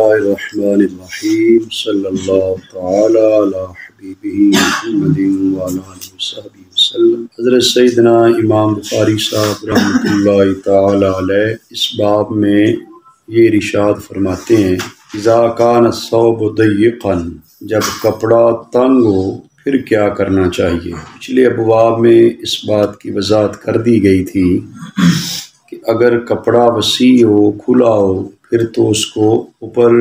اللہ الرحمن الرحیم صلی اللہ تعالی علی حبیبہ محمد وعلی آلہ وصحبہ وسلم۔ حضرت سیدنا امام بخاری صاحب رحمۃ اللہ تعالی علیہ اس باب میں یہ ارشاد فرماتے ہیں، اذا کان الثوب ضیقا، جب کپڑا تنگ ہو پھر کیا کرنا چاہیے۔ پچھلے ابواب میں اس بات کی وضاحت کر دی گئی تھی کہ اگر کپڑا وسیع ہو، کھلا ہو، پھر تو اس کو اوپر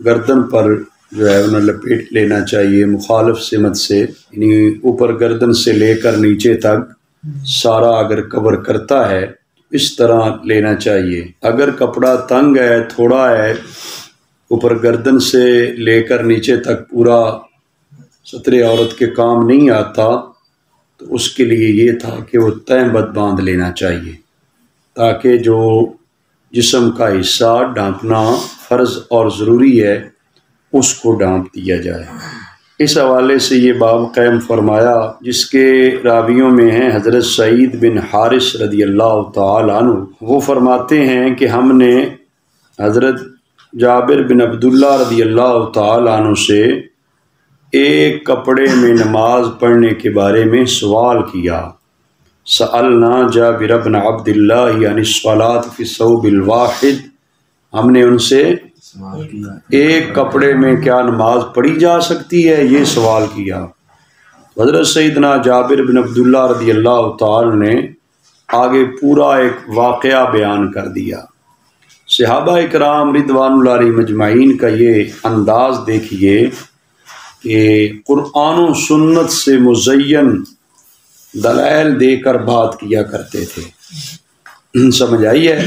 گردن پر جو ہے انہیں لپیٹ لینا چاہیے مخالف سمت سے، یعنی اوپر گردن سے لے کر نیچے تک سارا اگر کور کرتا ہے اس طرح لینا چاہیے۔ اگر کپڑا تنگ ہے، تھوڑا ہے، اوپر گردن سے لے کر نیچے تک پورا ستر عورت کے کام نہیں آتا تو اس کے لیے یہ تھا کہ وہ تہہ بند باندھ لینا چاہیے تاکہ جو جسم کا حصہ ڈھانپنا فرض اور ضروری ہے اس کو ڈھانپ دیا جائے۔ اس حوالے سے یہ باب قائم فرمایا جس کے راویوں میں ہیں حضرت سعید بن حارث رضی اللہ تعالی عنہ۔ وہ فرماتے ہیں کہ ہم نے حضرت جابر بن عبداللہ رضی اللہ تعالی عنہ سے ایک کپڑے میں نماز پڑھنے کے بارے میں سوال کیا۔ سألنا جابر بن عبداللہ عن الصلاة فی الثوب الواحد، ہم نے ان سے ایک کپڑے میں کیا نماز پڑھی جا سکتی ہے یہ سوال کیا۔ حضرت سیدنا جابر بن عبداللہ رضی اللہ تعالی نے آگے پورا ایک واقعہ بیان کر دیا۔ صحابہ اکرام رضوان اللہ علیہم اجمعین کا یہ انداز دیکھیے کہ قرآن و سنت سے مزین دلائل دے کر بات کیا کرتے تھے۔ سمجھ آئی ہے؟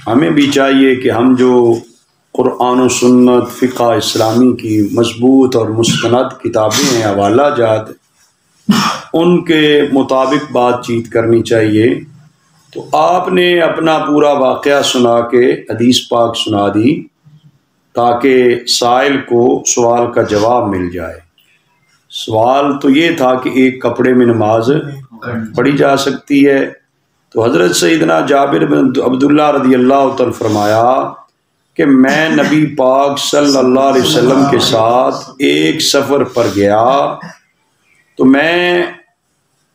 ہمیں بھی چاہیے کہ ہم جو قرآن و سنت فقہ اسلامی کی مضبوط اور مستند کتابیں ہیں، حوالہ جات، ان کے مطابق بات چیت کرنی چاہیے۔ تو آپ نے اپنا پورا واقعہ سنا کے حدیث پاک سنا دی تاکہ سائل کو سوال کا جواب مل جائے۔ سوال تو یہ تھا کہ ایک کپڑے میں نماز پڑھی جا سکتی ہے، تو حضرت سیدنا جابر بن عبداللہ رضی اللہ تعالی فرمایا کہ میں نبی پاک صلی اللہ علیہ وسلم کے ساتھ ایک سفر پر گیا تو میں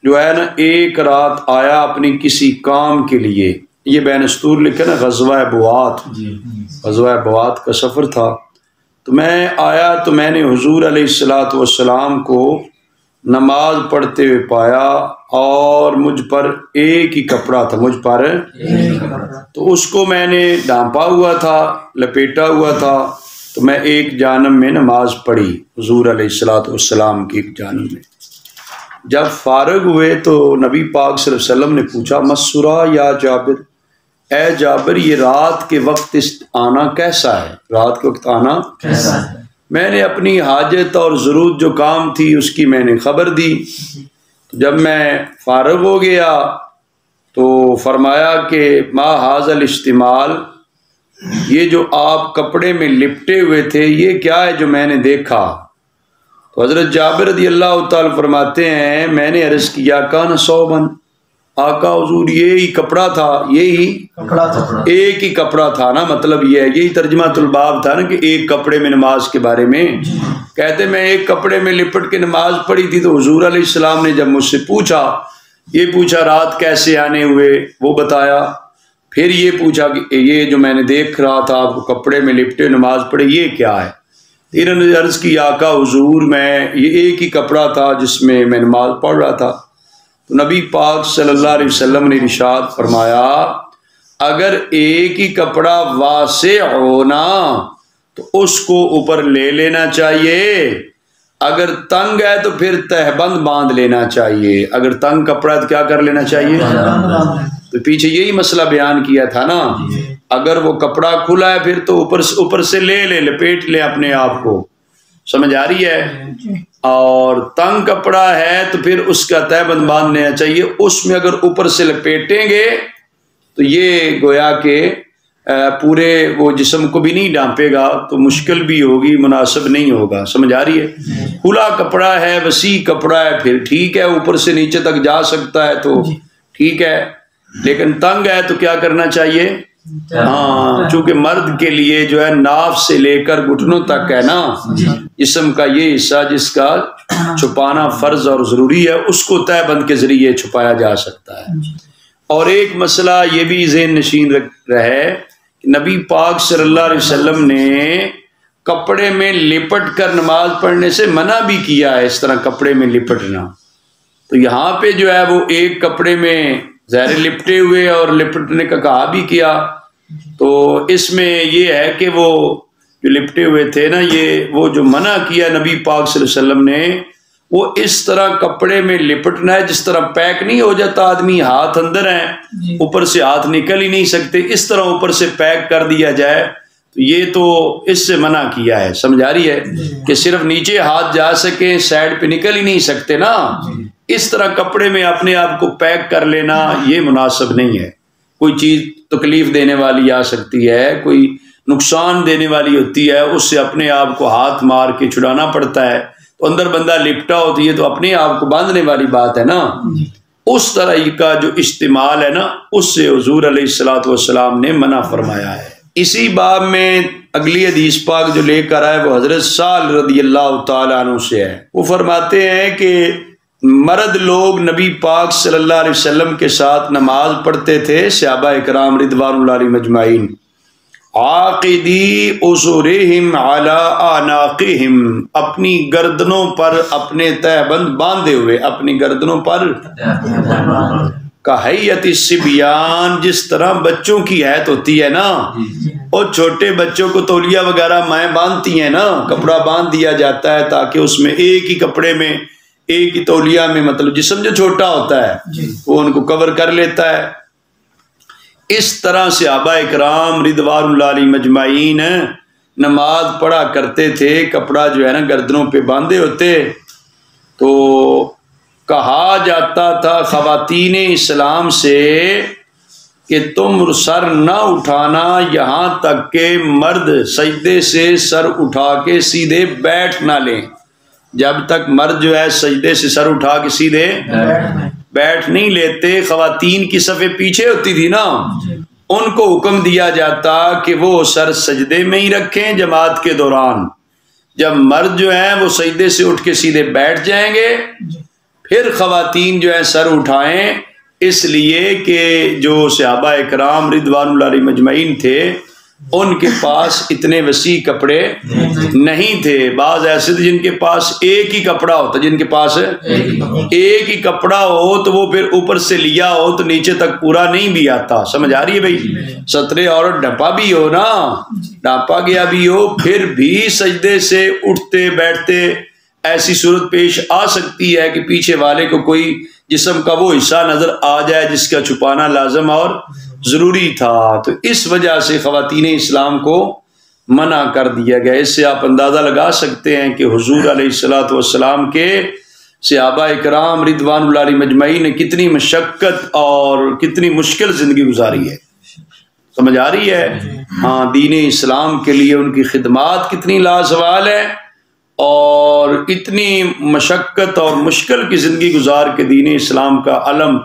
جو ہے نا ایک رات آیا اپنی کسی کام کے لیے، یہ بین السطور لکھا نا غزوہ بوات، غزوہ بوات کا سفر تھا، تو میں آیا تو میں نے حضور علیہ السلام کو نماز پڑھتے ہوئے پایا اور مجھ پر ایک ہی کپڑا تھا، مجھ پر تو اس کو میں نے ڈھانپا ہوا تھا، لپیٹا ہوا تھا، تو میں ایک جانب میں نماز پڑھی حضور علیہ السلام کی ایک جانب میں۔ جب فارغ ہوئے تو نبی پاک صلی اللہ علیہ وسلم نے پوچھا مسورا یا جابر، اے جابر یہ رات کے وقت آنا کیسا ہے، رات کے وقت آنا کیسا ہے؟ میں نے اپنی حاجت اور ضرورت جو کام تھی اس کی میں نے خبر دی۔ جب میں فارغ ہو گیا تو فرمایا کہ ما ھذا الاستعمال، یہ جو آپ کپڑے میں لپٹے ہوئے تھے یہ کیا ہے جو میں نے دیکھا؟ تو حضرت جابر رضی اللہ تعالی فرماتے ہیں میں نے عرض کیا کان ثوباً، آقا حضور یہی کپڑا تھا، یہی کپڑا تھا، ایک ہی کپڑا تھا نا، مطلب یہ ہے، یہی ترجمہ الباب تھا نا کہ ایک کپڑے میں نماز کے بارے میں کہتے میں ایک کپڑے میں لپٹ کے نماز پڑھی تھی۔ تو حضور علیہ السلام نے جب مجھ سے پوچھا، یہ پوچھا رات کیسے آنے ہوئے وہ بتایا، پھر یہ پوچھا کہ یہ جو میں نے دیکھ رہا تھا آپ کو کپڑے میں لپٹے نماز پڑھی یہ کیا ہے؟ انہوں نے عرض کی آقا حضور میں یہ ایک ہی کپڑا تھا جس میں میں نماز پڑھ رہا تھا۔ تو نبی پاک صلی اللہ علیہ وسلم نے ارشاد فرمایا اگر ایک ہی کپڑا واسع ہونا تو اس کو اوپر لے لینا چاہیے، اگر تنگ ہے تو پھر تہبند باندھ لینا چاہیے، اگر تنگ کپڑا ہے تو کیا کر لینا چاہیے؟ تو پیچھے یہی مسئلہ بیان کیا تھا نا، اگر وہ کپڑا کھلا ہے پھر تو اوپر سے لے لپیٹ لے اپنے آپ کو، سمجھ آ رہی ہے؟ اور تنگ کپڑا ہے تو پھر اس کا تہہ بند باندھ لینا چاہیے۔ اس میں اگر اوپر سے لپیٹیں گے تو یہ گویا کہ پورے وہ جسم کو بھی نہیں ڈھانپے گا تو مشکل بھی ہوگی، مناسب نہیں ہوگا، سمجھ آ رہی ہے؟ کھلا کپڑا ہے، وسیع کپڑا ہے پھر ٹھیک ہے، اوپر سے نیچے تک جا سکتا ہے تو ٹھیک ہے، لیکن تنگ ہے تو کیا کرنا چاہیے؟ ہاں چونکہ مرد کے لیے جو ہے ناف سے لے کر گھٹنوں تک ہے نا جسم کا یہ حصہ جس کا چھپانا فرض اور ضروری ہے، اس کو تہ بند کے ذریعے چھپایا جا سکتا ہے۔ اور ایک مسئلہ یہ بھی ذہن نشین رہے کہ نبی پاک صلی اللہ علیہ وسلم نے کپڑے میں لپٹ کر نماز پڑھنے سے منع بھی کیا ہے، اس طرح کپڑے میں لپٹنا۔ تو یہاں پہ جو ہے وہ ایک کپڑے میں ظاہر لپٹے ہوئے اور لپٹنے کا کہا بھی کیا، تو اس میں یہ ہے کہ وہ جو لپٹے ہوئے تھے نا، یہ وہ جو منع کیا نبی پاک صلی اللہ علیہ وسلم نے، وہ اس طرح کپڑے میں لپٹنا ہے جس طرح پیک نہیں ہو جاتا آدمی، ہاتھ اندر ہیں اوپر سے ہاتھ نکل ہی نہیں سکتے، اس طرح اوپر سے پیک کر دیا جائے، تو یہ تو اس سے منع کیا ہے۔ سمجھ آ رہی ہے کہ صرف نیچے ہاتھ جا سکیں، سائڈ پہ نکل ہی نہیں سکتے نا، اس طرح کپڑے میں اپنے آپ کو پیک کر لینا یہ مناسب نہیں ہے۔ کوئی چیز تکلیف دینے والی آ سکتی ہے، کوئی نقصان دینے والی ہوتی ہے، اس سے اپنے آپ کو ہاتھ مار کے چھڑانا پڑتا ہے، تو اندر بندہ لپٹا ہوتی ہے تو اپنے آپ کو باندھنے والی بات ہے نا، اس طرح کا جو استعمال ہے نا، اس سے حضور علیہ الصلوۃ والسلام نے منع فرمایا ہے۔ اسی باب میں اگلی حدیث پاک جو لے کر آئے وہ حضرت سال رضی اللہ تعالیٰ عنہ سے ہے۔ وہ فرماتے ہیں کہ مرد لوگ نبی پاک صلی اللہ علیہ وسلم کے ساتھ نماز پڑھتے تھے، صحابہ اکرام رضوان اللہ علیہم اجمعین، عاقدی اسورہم علی اعناقہم، اپنی گردنوں پر اپنے تہ بند باندھے ہوئے، اپنی گردنوں پر کہیت الصبیان، جس طرح بچوں کی حیت ہوتی ہے نا، اور چھوٹے بچوں کو تولیہ وغیرہ مائیں باندھتی ہیں نا، کپڑا باندھ دیا جاتا ہے تاکہ اس میں ایک ہی کپڑے میں ایک ہی تولیہ میں مطلب جسم جو چھوٹا ہوتا ہے وہ ان کو کور کر لیتا ہے۔ اس طرح صحابہ اکرام رضوان اللہ علیہم اجمعین نماز پڑھا کرتے تھے، کپڑا جو ہے نا گردنوں پہ باندھے ہوتے، تو کہا جاتا تھا خواتین اسلام سے کہ تم سر نہ اٹھانا یہاں تک کہ مرد سجدے سے سر اٹھا کے سیدھے بیٹھ نہ لیں۔ جب تک مرد جو ہے سجدے سے سر اٹھا کے سیدھے بیٹھ نہیں لیتے، خواتین کی صفیں پیچھے ہوتی تھی نا، ان کو حکم دیا جاتا کہ وہ سر سجدے میں ہی رکھیں جماعت کے دوران، جب مرد جو ہیں وہ سجدے سے اٹھ کے سیدھے بیٹھ جائیں گے پھر خواتین جو ہیں سر اٹھائیں، اس لیے کہ جو صحابہ اکرام رضوان اللہ علیہم اجمعین تھے ان کے پاس اتنے وسیع کپڑے نہیں تھے، بعض ایسے تھے جن کے پاس ایک ہی کپڑا ہوتا، جن کے پاس ایک ہی کپڑا ہو تو وہ پھر اوپر سے لیا ہو تو نیچے تک پورا نہیں بھی آتا۔ سمجھ آ رہی ہے بھائی؟ سترے اور ڈھپا بھی ہو نا، ڈھانپا گیا بھی ہو، پھر بھی سجدے سے اٹھتے بیٹھتے ایسی صورت پیش آ سکتی ہے کہ پیچھے والے کو کوئی جسم کا وہ حصہ نظر آ جائے جس کا چھپانا لازم اور ضروری تھا، تو اس وجہ سے خواتین اسلام کو منع کر دیا گیا۔ اس سے آپ اندازہ لگا سکتے ہیں کہ حضور علیہ الصلوۃ والسلام کے صحابہ اکرام رضوان اللہ علیہم اجمعین نے کتنی مشقت اور کتنی مشکل زندگی گزاری ہے۔ سمجھ آ رہی ہے؟ ہاں، دین اسلام کے لیے ان کی خدمات کتنی لازوال ہے، اور اتنی مشقت اور مشکل کی زندگی گزار کے دین اسلام کا علم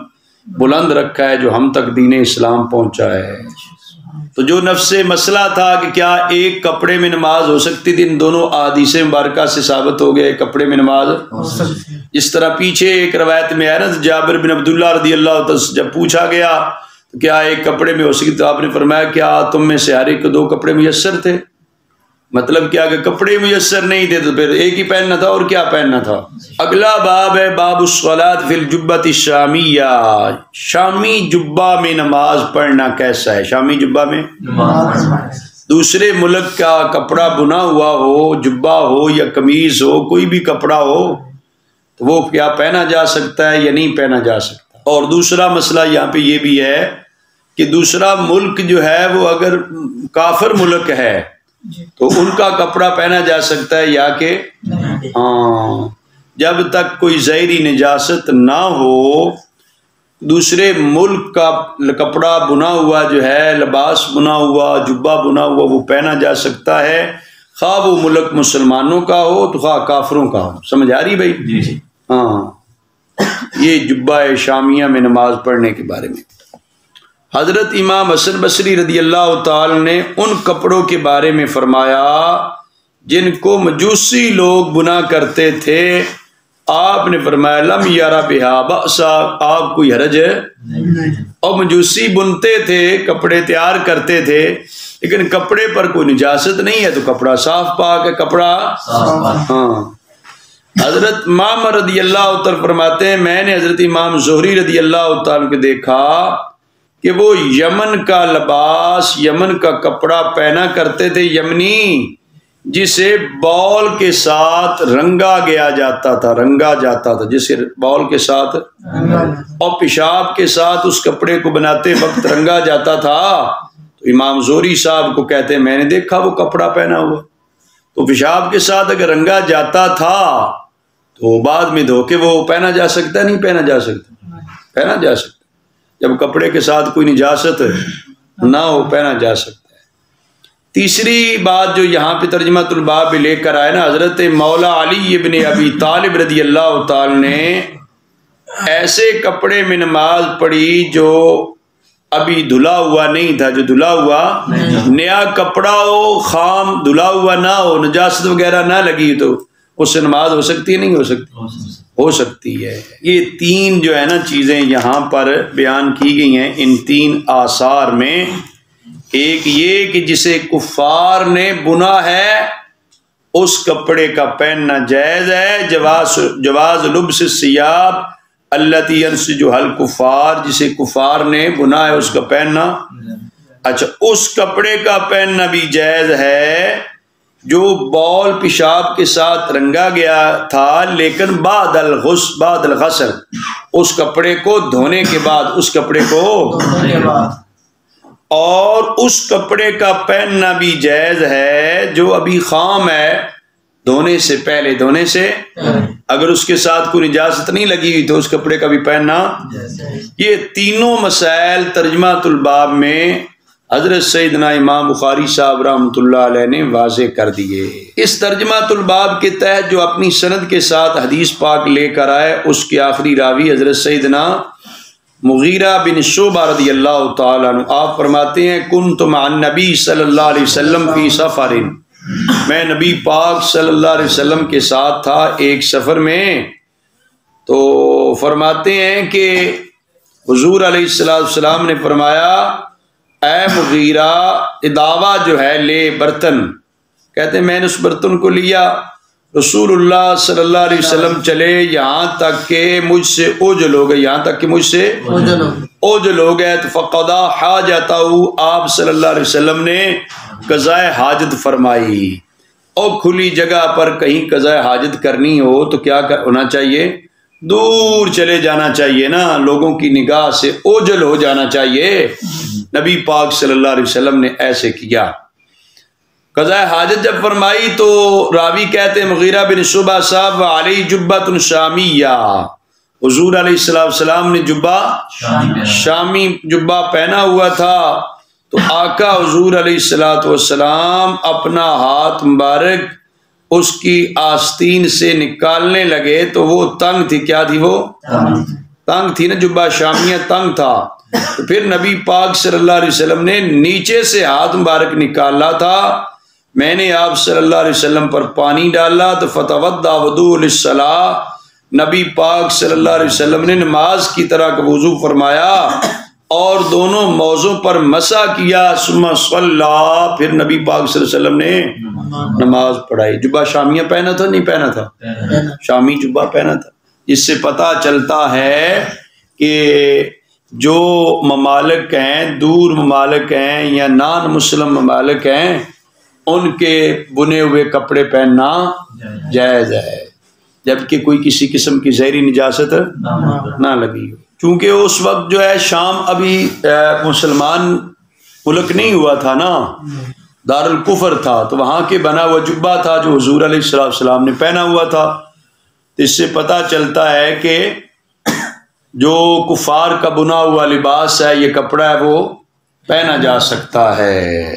بلند رکھا ہے جو ہم تک دین اسلام پہنچا ہے۔ تو جو نفس مسئلہ تھا کہ کیا ایک کپڑے میں نماز ہو سکتی تھی، ان دونوں احادیث مبارکہ سے ثابت ہو گئے کپڑے میں نماز جس طرح پیچھے ایک روایت میں ہے نا، جابر بن عبداللہ رضی اللہ عنہ سے جب پوچھا گیا تو کیا ایک کپڑے میں ہو سکتی، تو آپ نے فرمایا کیا تم میں سے ہر ایک کو دو کپڑے میسر تھے؟ مطلب کیا کہ کپڑے میسر نہیں تھے تو پھر ایک ہی پہننا تھا، اور کیا پہننا تھا۔ اگلا باب ہے باب الصلاۃ فی الجبۃ الشامیہ، شامی جبہ میں نماز پڑھنا کیسا ہے؟ شامی جبہ میں دوسرے ملک کا کپڑا بنا ہوا ہو، جبہ ہو یا قمیض ہو، کوئی بھی کپڑا ہو تو وہ کیا پہنا جا سکتا ہے یا نہیں پہنا جا سکتا۔ اور دوسرا مسئلہ یہاں پہ یہ بھی ہے کہ دوسرا ملک جو ہے وہ اگر کافر ملک ہے تو ان کا کپڑا پہنا جا سکتا ہے یا کہ ہاں، جب تک کوئی ظاہری نجاست نہ ہو دوسرے ملک کا کپڑا بنا ہوا جو ہے، لباس بنا ہوا، جبہ بنا ہوا، وہ پہنا جا سکتا ہے، خواہ وہ ملک مسلمانوں کا ہو تو خواہ کافروں کا ہو۔ سمجھ آ رہی بھائی؟ ہاں، یہ جبہ شامیہ میں نماز پڑھنے کے بارے میں۔ حضرت امام حسن بصری رضی اللہ تعالی نے ان کپڑوں کے بارے میں فرمایا جن کو مجوسی لوگ بنا کرتے تھے، آپ نے فرمایا لم یرا بہا بأسا، آپ کوئی حرج ہے؟ اور مجوسی بنتے تھے، کپڑے تیار کرتے تھے، لیکن کپڑے پر کوئی نجاست نہیں ہے تو کپڑا صاف پاک ہے، کپڑا ہاں۔ حضرت امام رضی اللہ تعالی فرماتے ہیں میں نے حضرت امام زہری رضی اللہ تعالی کو دیکھا کہ وہ یمن کا لباس، یمن کا کپڑا پہنا کرتے تھے، یمنی، جسے بال کے ساتھ رنگا گیا جاتا تھا، رنگا جاتا تھا، جسے بال کے ساتھ اور پیشاب کے ساتھ اس کپڑے کو بناتے وقت رنگا جاتا تھا۔ تو امام زہری صاحب کو کہتے ہیں میں نے دیکھا وہ کپڑا پہنا ہوا، تو پیشاب کے ساتھ اگر رنگا جاتا تھا تو بعد میں دھو کے وہ پہنا جا سکتا ہے؟ نہیں پہنا جا سکتا، پہنا جا سکتا جب کپڑے کے ساتھ کوئی نجاست نہ ہو، پہنا جا سکتا ہے۔ تیسری بات جو یہاں پہ ترجمہ الباب لے کر آئے نا، حضرت مولا علی ابن ابی طالب رضی اللہ تعالی نے ایسے کپڑے میں نماز پڑھی جو ابھی دھلا ہوا نہیں تھا، جو دھلا ہوا نیا کپڑا ہو، خام دھلا ہوا نہ ہو، نجاست وغیرہ نہ لگی، تو اس سے نماز ہو سکتی ہے؟ نہیں ہو سکتی؟ ہو سکتی ہے۔ یہ تین جو ہے نا چیزیں یہاں پر بیان کی گئی ہیں ان تین آثار میں، ایک یہ کہ جسے کفار نے بنا ہے اس کپڑے کا پہننا جائز ہے، جواز لبس الثياب التي ينسجها الكفار، جسے کفار نے بنا ہے اس کا پہننا، اچھا اس کپڑے کا پہننا بھی جائز ہے جو بال پیشاب کے ساتھ رنگا گیا تھا، لیکن بعد الغسل، اس کپڑے کو دھونے کے بعد، اس کپڑے کو اور اس کپڑے کا پہننا بھی جائز ہے جو ابھی خام ہے، دھونے سے پہلے، دھونے سے اگر اس کے ساتھ کوئی نجاست نہیں لگی ہوئی تو اس کپڑے کا بھی پہننا۔ یہ تینوں مسائل ترجمہ الباب میں حضرت سیدنا امام بخاری صاحب رحمۃ اللہ علیہ نے واضح کر دیے۔ اس ترجمہ الباب کے تحت جو اپنی سند کے ساتھ حدیث پاک لے کر آئے، اس کے آخری راوی حضرت سیدنا مغیرہ بن شعبہ رضی اللہ تعالیٰ عنہ، آپ فرماتے ہیں کنت مع النبی صلی اللہ علیہ وسلم فی سفر، میں نبی پاک صلی اللہ علیہ وسلم کے ساتھ تھا ایک سفر میں، تو فرماتے ہیں کہ حضور علیہ السلام نے فرمایا اے مغیرہ اداوا جو ہے لے برتن، کہتے ہیں میں نے اس برتن کو لیا، رسول اللہ صلی اللہ علیہ وسلم چلے یہاں تک کہ مجھ سے اوجل ہو گئے، یہاں تک کہ مجھ سے اوجل ہو گئے، تو فقضا حاجتہ، آپ صلی اللہ علیہ وسلم نے قضاء حاجت فرمائی۔ اور کھلی جگہ پر کہیں قضاء حاجت کرنی ہو تو کیا ہونا چاہیے؟ دور چلے جانا چاہیے نا، لوگوں کی نگاہ سے اوجل ہو جانا چاہیے۔ نبی پاک صلی اللہ علیہ وسلم نے ایسے کیا۔ قضاء حاجت جب فرمائی تو راوی کہتے ہیں مغیرہ بن شعبہ صاحب علیہ جبۃ شامیہ، حضور علیہ السلام نے جبہ شامی جبہ پہنا ہوا تھا، تو آقا حضور علیہ السلام اپنا ہاتھ مبارک اس کی آستین سے نکالنے لگے تو وہ تنگ تھی، کیا تھی؟ وہ تنگ تھی نا، جبہ شامیہ تنگ تھا، تو پھر نبی پاک صلی اللہ علیہ وسلم نے نیچے سے ہاتھ مبارک نکالا تھا، میں نے آپ صلی اللہ علیہ وسلم پر پانی ڈالا تو فتوضا وضوء للصلاۃ، نبی پاک صلی اللہ علیہ وسلم نے نماز کی طرح کا وضو فرمایا اور دونوں موضوع پر مسح کیا، ثم صلی، پھر نبی پاک صلی اللہ علیہ وسلم نے نماز پڑھائی۔ جبہ شامیہ پہنا تھا نہیں پہنا تھا؟ شامی جبہ پہنا تھا، اس سے پتہ چلتا ہے کہ جو ممالک ہیں، دور ممالک ہیں یا نان مسلم ممالک ہیں، ان کے بنے ہوئے کپڑے پہننا جائز ہے، جبکہ کوئی کسی قسم کی زہری نجاست نہ لگی ہو، چونکہ اس وقت جو ہے شام ابھی مسلمان ملک نہیں ہوا تھا نا، دار الکفر تھا، تو وہاں کے بنا ہوا جبہ تھا جو حضور علیہ السلام نے پہنا ہوا تھا۔ اس سے پتہ چلتا ہے کہ جو کفار کا بنا ہوا لباس ہے، یہ کپڑا ہے، وہ پہنا جا سکتا ہے۔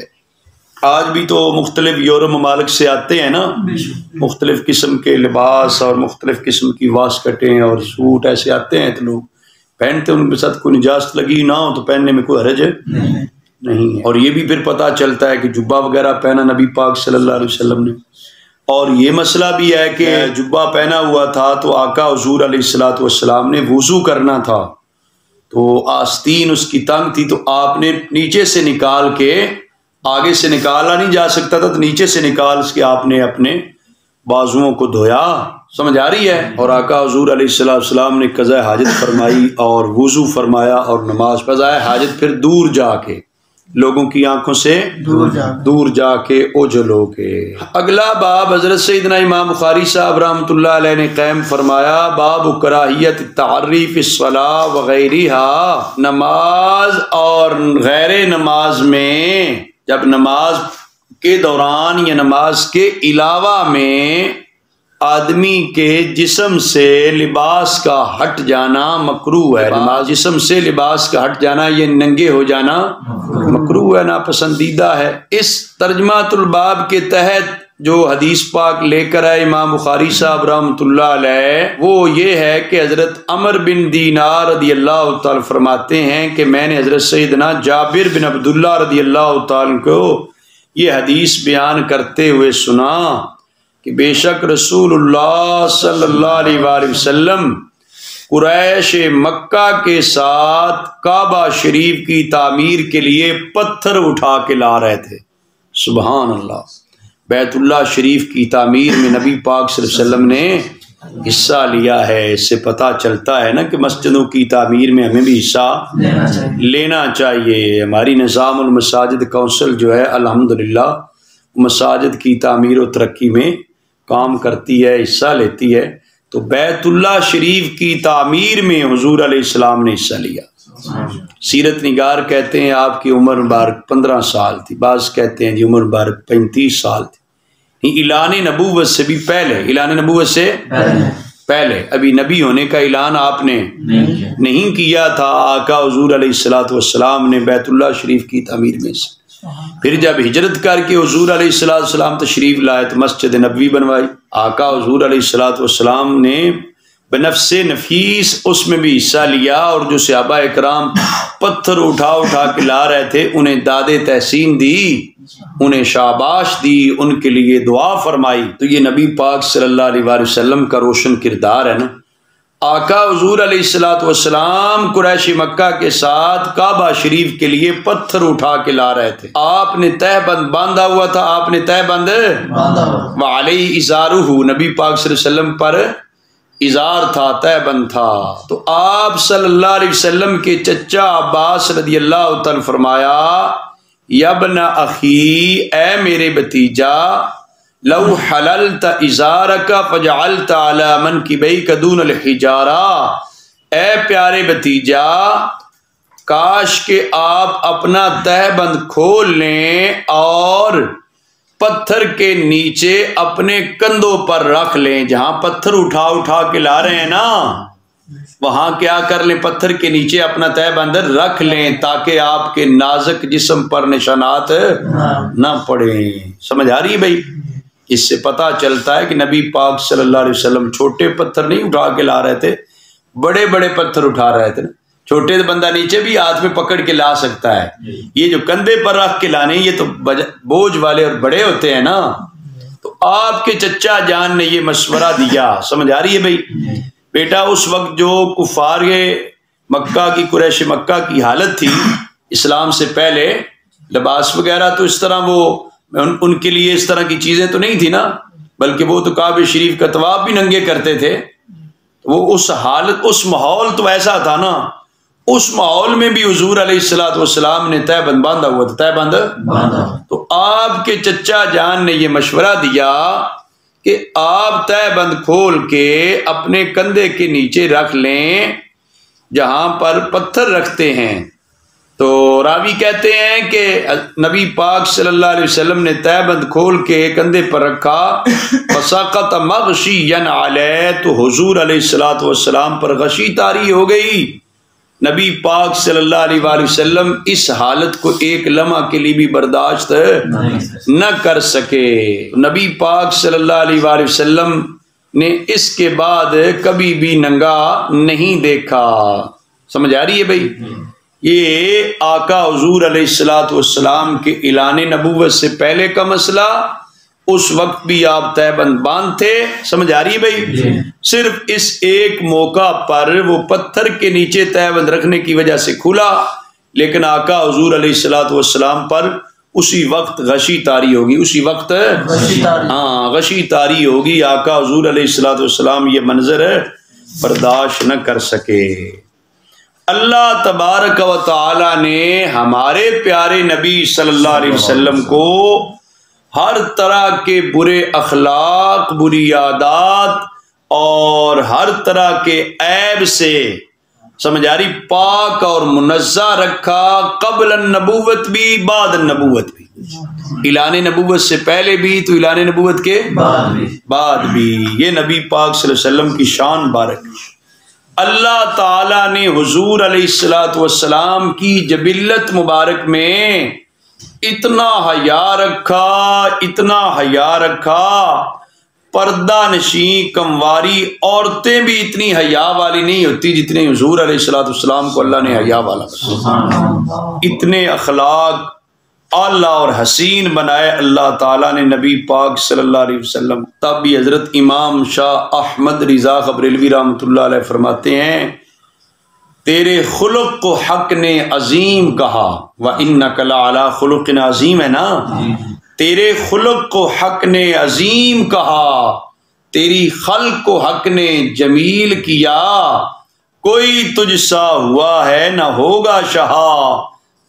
آج بھی تو مختلف یورپ ممالک سے آتے ہیں نا، مختلف قسم کے لباس اور مختلف قسم کی واسکٹیں اور سوٹ ایسے آتے ہیں، تو لوگ پہنتے ان کے ساتھ کوئی نجاست لگی نہ ہو تو پہننے میں کوئی حرج نہیں ہے۔ اور یہ بھی پھر پتہ چلتا ہے کہ جبہ وغیرہ پہنا نبی پاک صلی اللہ علیہ وسلم نے، اور یہ مسئلہ بھی ہے کہ جبہ پہنا ہوا تھا تو آقا حضور علیہ السلام نے وضو کرنا تھا، تو آستین اس کی تنگ تھی، تو آپ نے نیچے سے نکال کے، آگے سے نکالا نہیں جا سکتا تھا تو نیچے سے نکال کے آپ نے اپنے بازوؤں کو دھویا، سمجھ آ رہی ہے؟ اور آقا حضور علیہ السلام نے قضاء حاجت فرمائی اور وضو فرمایا اور نماز قضاء حاجت پھر دور جا کے، لوگوں کی آنکھوں سے دور جا کے اوجھل ہو کے۔ اگلا باب حضرت سیدنا امام بخاری صاحب رحمۃ اللہ علیہ نے قائم فرمایا، باب کراہیت التعری فی الصلاۃ وغیرہا، نماز اور غیر نماز میں، جب نماز کے دوران یا نماز کے علاوہ میں آدمی کے جسم سے لباس کا ہٹ جانا مکروہ ہے۔ نماز جسم سے لباس کا ہٹ جانا، یہ ننگے ہو جانا مکروہ ہے، ناپسندیدہ ہے۔ اس ترجمۃ الباب کے تحت جو حدیث پاک لے کر آئے امام بخاری صاحب رحمۃ اللہ علیہ، وہ یہ ہے کہ حضرت عمر بن دینار رضی اللہ تعالی فرماتے ہیں کہ میں نے حضرت سیدنا جابر بن عبداللہ رضی اللہ تعالی کو یہ حدیث بیان کرتے ہوئے سنا کہ بے شک رسول اللہ صلی اللہ علیہ وآلہ وسلم قریش مکہ کے ساتھ کعبہ شریف کی تعمیر کے لیے پتھر اٹھا کے لا رہے تھے۔ سبحان اللہ، بیت اللہ شریف کی تعمیر میں نبی پاک صلی اللہ علیہ وسلم نے حصہ لیا ہے۔ اس سے پتہ چلتا ہے نا کہ مسجدوں کی تعمیر میں ہمیں بھی حصہ لینا چاہیے۔ ہماری نظام المساجد کونسل جو ہے الحمدللہ مساجد کی تعمیر و ترقی میں کام کرتی ہے، حصہ لیتی ہے، تو بیت اللہ شریف کی تعمیر میں حضور علیہ السلام نے حصہ لیا۔ سیرت نگار کہتے ہیں آپ کی عمر مبارک 15 سال تھی، بعض کہتے ہیں جی عمر مبارک 35 سال تھی، اعلان نبوت سے بھی پہلے، اعلان نبوت سے پہلے، ابھی نبی ہونے کا اعلان آپ نے نہیں کیا تھا، آقا حضور علیہ السلام نے بیت اللہ شریف کی تعمیر میں سے پھر جب ہجرت کر کے حضور علیہ السلام تشریف لائے تو مسجد نبوی بنوائی۔ آقا حضور علیہ السلام نے بنفس نفیس اس میں بھی حصہ لیا، اور جو صحابہ اکرام پتھر اٹھا کے لا رہے تھے انہیں داد تحسین دی، انہیں شاباش دی، ان کے لیے دعا فرمائی۔ تو یہ نبی پاک صلی اللہ علیہ وآلہ وسلم کا روشن کردار ہے نا۔ آقا حضور علیہ السلام قریش مکہ کے ساتھ کعبہ شریف کے لیے پتھر اٹھا کے لا رہے تھے، آپ نے تہ بند باندھا ہوا تھا، آپ نے تہ بند وعلیہ ازارہ، نبی پاک صلی اللہ علیہ وسلم پر ازار تھا، تہ بند تھا۔ تو آپ صلی اللہ علیہ وسلم کے چچا عباس رضی اللہ تعالی فرمایا، یا ابن اخی، اے میرے بھتیجا، لو حللت ازارک فجعلت علی منکبیک دون الحجارہ، اے پیارے بھتیجا، کاش کہ آپ اپنا تہ بند کھول لیں اور پتھر کے نیچے اپنے کندھوں پر رکھ لیں، جہاں پتھر اٹھا کے لا رہے ہیں نا وہاں کیا کر لیں، پتھر کے نیچے اپنا تہ بند رکھ لیں تاکہ آپ کے نازک جسم پر نشانات نہ پڑیں۔ سمجھ آ رہی ہے بھائی؟ اس سے پتہ چلتا ہے کہ نبی پاک صلی اللہ علیہ وسلم چھوٹے پتھر نہیں اٹھا کے لا رہے تھے، بڑے بڑے پتھر اٹھا رہے تھے نا۔ چھوٹے بندہ نیچے بھی ہاتھ میں پکڑ کے لا سکتا ہے، یہ جو کندھے پر رکھ کے لانے یہ تو بوجھ والے اور بڑے ہوتے ہیں نا۔ تو آپ کے چچا جان نے یہ مشورہ دیا، سمجھ آ رہی ہے بھائی؟ بیٹا اس وقت جو کفار مکہ کی، قریش مکہ کی حالت تھی اسلام سے پہلے، لباس وغیرہ تو اس طرح وہ ان کے لیے اس طرح کی چیزیں تو نہیں تھی نا، بلکہ وہ تو کعبہ شریف کا طواف بھی ننگے کرتے تھے۔ وہ اس حالت، اس ماحول تو ایسا تھا نا، اس ماحول میں بھی حضور علیہ السلام نے تہ بند باندھا ہوا تھا، تہ بند تو آپ کے چچا جان نے یہ مشورہ دیا کہ آپ تہ بند کھول کے اپنے کندھے کے نیچے رکھ لیں جہاں پر پتھر رکھتے ہیں۔ تو راوی کہتے ہیں کہ نبی پاک صلی اللہ علیہ وسلم نے تہ بند کھول کے کندھے پر رکھا، فسقط مغشیا علیہ، تو حضور علیہ السلام پر غشی طاری ہو گئی۔ نبی پاک صلی اللہ علیہ وآلہ وسلم اس حالت کو ایک لمحہ کے لیے بھی برداشت نہ کر سکے۔ نبی پاک صلی اللہ علیہ وآلہ وسلم نے اس کے بعد کبھی بھی ننگا نہیں دیکھا۔ سمجھ آ رہی ہے بھائی؟ یہ آقا حضور علیہ السلام کے اعلان نبوت سے پہلے کا مسئلہ، اس وقت بھی آپ تہبند باندھ تھے، سمجھ آ رہی ہے بھائی؟ صرف اس ایک موقع پر وہ پتھر کے نیچے تہبند رکھنے کی وجہ سے کھلا، لیکن آقا حضور علیہ السلام پر اسی وقت غشی طاری ہوگی، اسی وقت غشی طاری ہوگی، آقا حضور علیہ السلام یہ منظر برداشت نہ کر سکے۔ اللہ تبارک و تعالی نے ہمارے پیارے نبی صلی اللہ علیہ وسلم کو ہر طرح کے برے اخلاق، بری عادات اور ہر طرح کے عیب سے سمجھ آ رہی پاک اور منزہ رکھا، قبل النبوت بھی بعد النبوت بھی، اعلان نبوت سے پہلے بھی تو اعلان نبوت کے بعد بھی۔ یہ نبی پاک صلی اللہ علیہ وسلم کی شان بارک۔ اللہ تعالیٰ نے حضور علیہ السلام کی جبلت مبارک میں اتنا حیا رکھا، اتنا حیا رکھا، پردہ نشیں کمواری عورتیں بھی اتنی حیا والی نہیں ہوتی جتنے حضور علیہ السلام کو اللہ نے حیا والا بنایا۔ اتنے اخلاق اعلیٰ اور حسین بنائے اللہ تعالیٰ نے نبی پاک صلی اللہ علیہ وسلم۔ تب بھی حضرت امام شاہ احمد رضا بریلوی رحمۃ اللہ علیہ فرماتے ہیں، تیرے خلق کو حق نے عظیم کہا، وَإِنَّكَ لَعَلَىٰ خُلُقٍ عظیم ہے نا، تیرے خلق کو حق نے عظیم کہا، تیری خلق کو حق نے جمیل کیا، کوئی تجھ سا ہوا ہے نہ ہوگا شہا،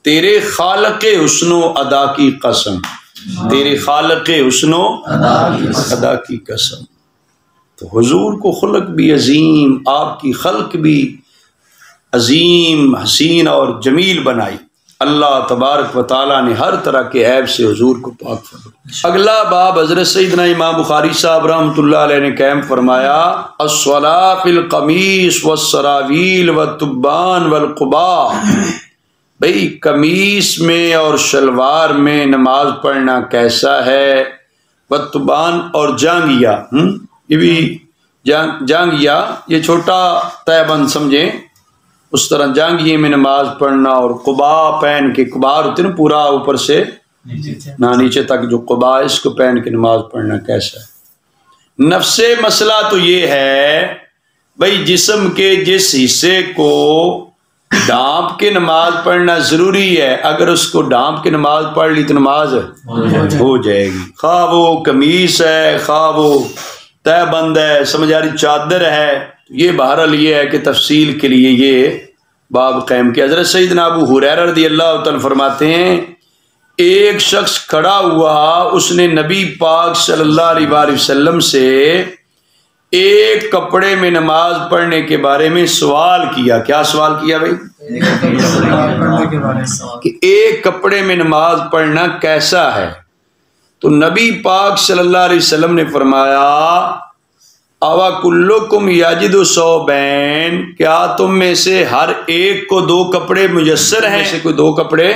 تیرے خالق حسن و ادا کی قسم، تیرے خالق حسن و ادا کی قسم۔ تو حضور کو خلق بھی عظیم، آپ کی خلق بھی عظیم، حسین اور جمیل بنائی۔ اللہ تبارک و تعالیٰ نے ہر طرح کے عیب سے حضور کو پاک فرمایا۔ اگلا باب حضرت سیدنا امام بخاری صاحب رحمۃ اللہ علیہ نے قائم فرمایا، الصلاۃ فی القمیص والسراویل والتبان والقباء۔ بھئی قمیص میں اور شلوار میں نماز پڑھنا کیسا ہے؟ والتبان اور جانگیا، یہ بھی جانگیا یہ چھوٹا تہبند سمجھیں، اس طرح جانگیے میں نماز پڑھنا، اور قبا پہن کے، قبار ہوتے نا پورا اوپر سے نیچے تک جو قبا، اس کو پہن کے نماز پڑھنا کیسا ہے؟ نفس مسئلہ تو یہ ہے بھئی جسم کے جس حصے کو ڈھانپ کے نماز پڑھنا ضروری ہے، اگر اس کو ڈھانپ کے نماز پڑھ لی تو نماز ہو جائے گی، خواہ وہ قمیص ہے، خواہ وہ تہبند ہے، سمجھ آ رہی چادر ہے۔ یہ بہرحال یہ ہے کہ تفصیل کے لیے یہ باب قائم کیا۔ حضرت سیدنا ابو ہریرہ رضی اللہ تعالیٰ فرماتے ہیں، ایک شخص کھڑا ہوا، اس نے نبی پاک صلی اللہ علیہ وآلہ وسلم سے ایک کپڑے میں نماز پڑھنے کے بارے میں سوال کیا۔ کیا سوال کیا بھائی؟ کہ ایک کپڑے میں نماز پڑھنا کیسا ہے؟ تو نبی پاک صلی اللہ علیہ وسلم نے فرمایا، اوا کلکم یجد ثوبین، کیا تم میں سے ہر ایک کو دو کپڑے میسر ہیں؟ سے کوئی دو کپڑے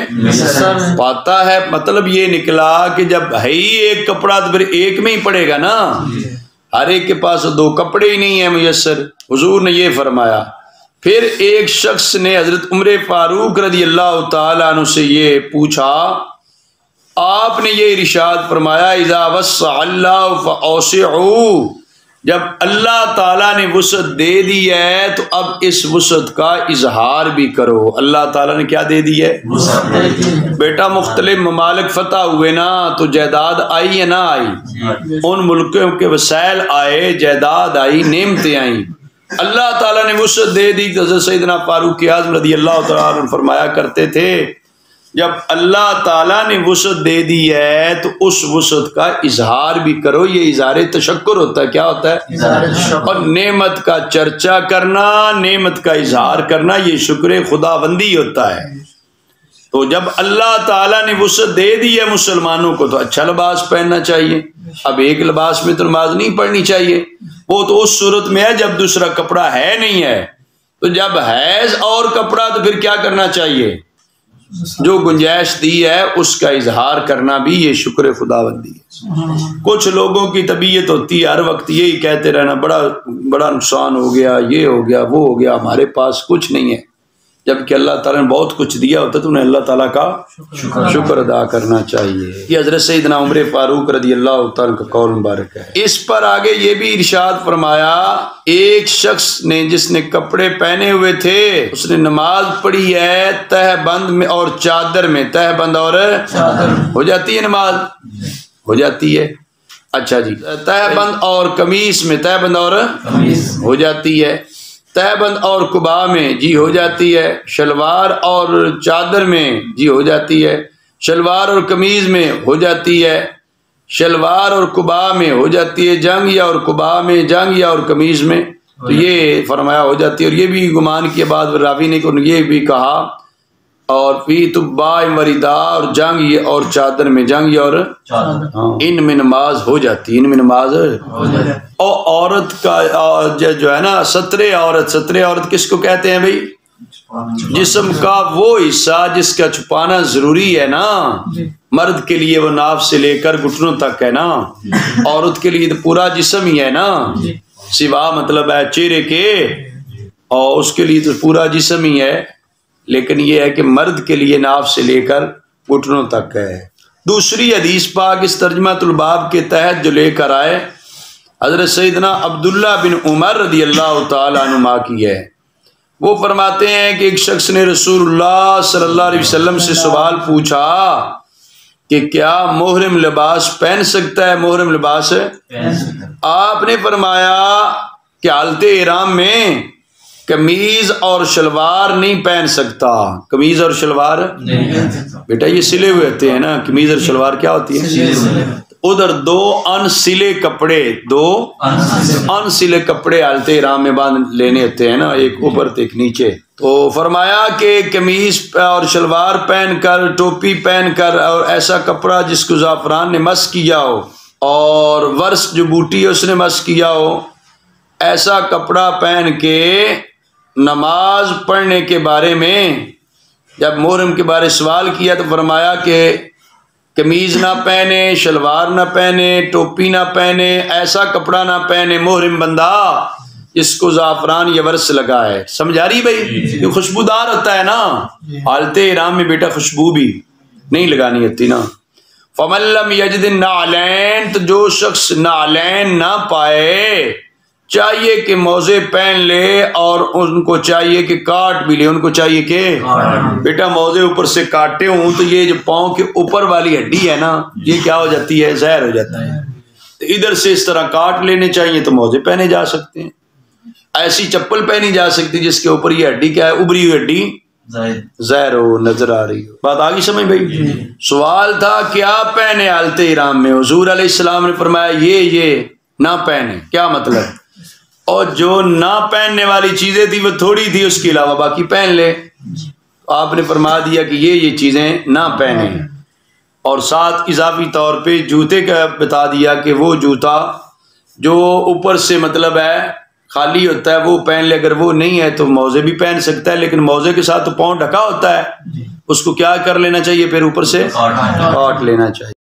پاتا ہے؟ مطلب یہ نکلا کہ جب ہے ہی ایک کپڑا تو پھر ایک میں ہی پڑے گا نا، ہر ایک کے پاس دو کپڑے ہی نہیں ہیں میسر۔ حضور نے یہ فرمایا۔ پھر ایک شخص نے حضرت عمر فاروق رضی اللہ تعالیٰ عنہ سے یہ پوچھا، آپ نے یہ ارشاد فرمایا، اذا وسع اللہ فاوسعوا، جب اللہ تعالیٰ نے وسعت دے دی ہے تو اب اس وسعت کا اظہار بھی کرو۔ اللہ تعالیٰ نے کیا دے دی ہے؟ بیٹا مختلف ممالک فتح ہوئے نا، تو جائیداد آئی یا نہ آئی؟ ان ملکوں کے وسائل آئے، جائیداد آئی، نعمتیں آئیں، اللہ تعالیٰ نے وسعت دے دی۔ حضرت سیدنا فاروق اعظم رضی اللہ تعالیٰ عنہ فرمایا کرتے تھے، جب اللہ تعالیٰ نے وسعت دے دی ہے تو اس وسعت کا اظہار بھی کرو۔ یہ اظہار تشکر ہوتا ہے۔ کیا ہوتا ہے؟ اور نعمت کا چرچا کرنا، نعمت کا اظہار کرنا، یہ شکر خداوندی ہوتا ہے۔ تو جب اللہ تعالیٰ نے وسعت دے دی ہے مسلمانوں کو تو اچھا لباس پہننا چاہیے۔ اب ایک لباس میں تو نماز نہیں پڑھنی چاہیے، وہ تو اس صورت میں ہے جب دوسرا کپڑا ہے نہیں ہے۔ تو جب ہے اور کپڑا تو پھر کیا کرنا چاہیے؟ جو گنجائش دی ہے اس کا اظہار کرنا بھی یہ شکر خداوندی ہے۔ کچھ لوگوں کی طبیعت ہوتی ہے ہر وقت یہی کہتے رہنا، بڑا نقصان ہو گیا، یہ ہو گیا، وہ ہو گیا، ہمارے پاس کچھ نہیں ہے۔ جبکہ اللہ تعالیٰ نے بہت کچھ دیا ہوتا تو انہیں اللہ تعالیٰ کا شکر ادا کرنا چاہیے۔ یہ حضرت سیدنا عمر فاروق رضی اللہ تعالیٰ کا قول مبارک ہے۔ اس پر آگے یہ بھی ارشاد فرمایا، ایک شخص نے جس نے کپڑے پہنے ہوئے تھے اس نے نماز پڑھی ہے تہ بند میں اور چادر میں، تہ بند اور ہو جاتی ہے نماز، ہو جاتی ہے، اچھا جی، تہ بند اور قمیص میں، تہ بند اور ہو جاتی ہے، تہ بند اور قبا میں جی ہو جاتی ہے، شلوار اور چادر میں جی ہو جاتی ہے، شلوار اور قمیض میں ہو جاتی ہے، شلوار اور قبا میں ہو جاتی ہے، جنگ یا اور قبا میں، جنگ یا اور قمیض میں، تو یہ فرمایا ہو جاتی ہے۔ اور یہ بھی گمان کے بعد راوی نے یہ بھی کہا، اور فی طباء مردا اور جنگ اور چادر میں، جنگ اور ان میں نماز ہو جاتی ہے، ان میں نماز اور عورت کا جو ہے نا ستر عورت کس کو کہتے ہیں بھائی؟ جسم کا وہ حصہ جس کا چھپانا ضروری ہے نا، مرد کے لیے وہ ناف سے لے کر گھٹنوں تک ہے نا، عورت کے لیے تو پورا جسم ہی ہے نا، سوا مطلب ہے چہرے کے، اور اس کے لیے تو پورا جسم ہی ہے، لیکن یہ ہے کہ مرد کے لیے ناف سے لے کر گھٹنوں تک ہے۔ دوسری حدیث پاک اس ترجمۃ الباب کے تحت جو لے کر آئے حضرت سیدنا عبداللہ بن عمر رضی اللہ تعالیٰ عنہما کی ہے۔ وہ فرماتے ہیں کہ ایک شخص نے رسول اللہ صلی اللہ علیہ وسلم سے سوال پوچھا کہ کیا محرم لباس پہن سکتا ہے؟ محرم لباس آپ نے فرمایا کہ حالت احرام میں قمیض اور شلوار نہیں پہن سکتا۔ قمیض اور شلوار بیٹا یہ سلے ہوئے ہوتے ہیں نا، قمیض اور شلوار کیا ہوتی ہے؟ ادھر دو ان سلے کپڑے، دو ان سلے کپڑے حالت احرام میں باندھ لینے ہوتے ہیں نا، ایک اوپر تو ایک نیچے۔ تو فرمایا کہ قمیض اور شلوار پہن کر، ٹوپی پہن کر، اور ایسا کپڑا جس کو زعفران نے مس کیا ہو اور ورس جو بوٹی ہے اس نے مس کیا ہو، ایسا کپڑا پہن کے نماز پڑھنے کے بارے میں جب محرم کے بارے سوال کیا تو فرمایا کہ قمیض نہ پہنے، شلوار نہ پہنے، ٹوپی نہ پہنے، ایسا کپڑا نہ پہنے محرم بندہ جس کو زعفران یا ورس لگا ہے۔ سمجھا رہی بھائی؟ یہ خوشبودار ہوتا ہے نا، حالت احرام میں بیٹا خوشبو بھی نہیں لگانی ہوتی نا۔ فمن لم یجد النعلین، تو جو شخص نعلین نہ پائے چاہیے کہ موزے پہن لے، اور ان کو چاہیے کہ کاٹ بھی لے، ان کو چاہیے کہ بیٹا موزے اوپر سے کاٹے ہوں تو یہ جو پاؤں کے اوپر والی ہڈی ہے نا یہ کیا ہو جاتی ہے؟ زہر ہو جاتا ہے، تو ادھر سے اس طرح کاٹ لینے چاہیے تو موزے پہنے جا سکتے ہیں۔ ایسی چپل پہنی جا سکتی جس کے اوپر یہ ہڈی کیا ہے؟ ابری ہوئی ہڈی زہر ہو، نظر آ رہی ہو۔ بات آگی سمجھ بھائی؟ سوال تھا کیا پہنے حالت احرام میں؟ حضور علیہ السلام نے فرمایا یہ نہ پہنے۔ کیا مطلب؟ اور جو نہ پہننے والی چیزیں تھی وہ تھوڑی تھی، اس کے علاوہ باقی پہن لے۔ آپ نے فرما دیا کہ یہ چیزیں نہ پہنے، اور ساتھ اضافی طور پہ جوتے کا بتا دیا کہ وہ جوتا جو اوپر سے مطلب ہے خالی ہوتا ہے وہ پہن لے، اگر وہ نہیں ہے تو موزے بھی پہن سکتا ہے، لیکن موزے کے ساتھ تو پاؤں ڈھکا ہوتا ہے، اس کو کیا کر لینا چاہیے؟ پھر اوپر سے کاٹ لینا چاہیے۔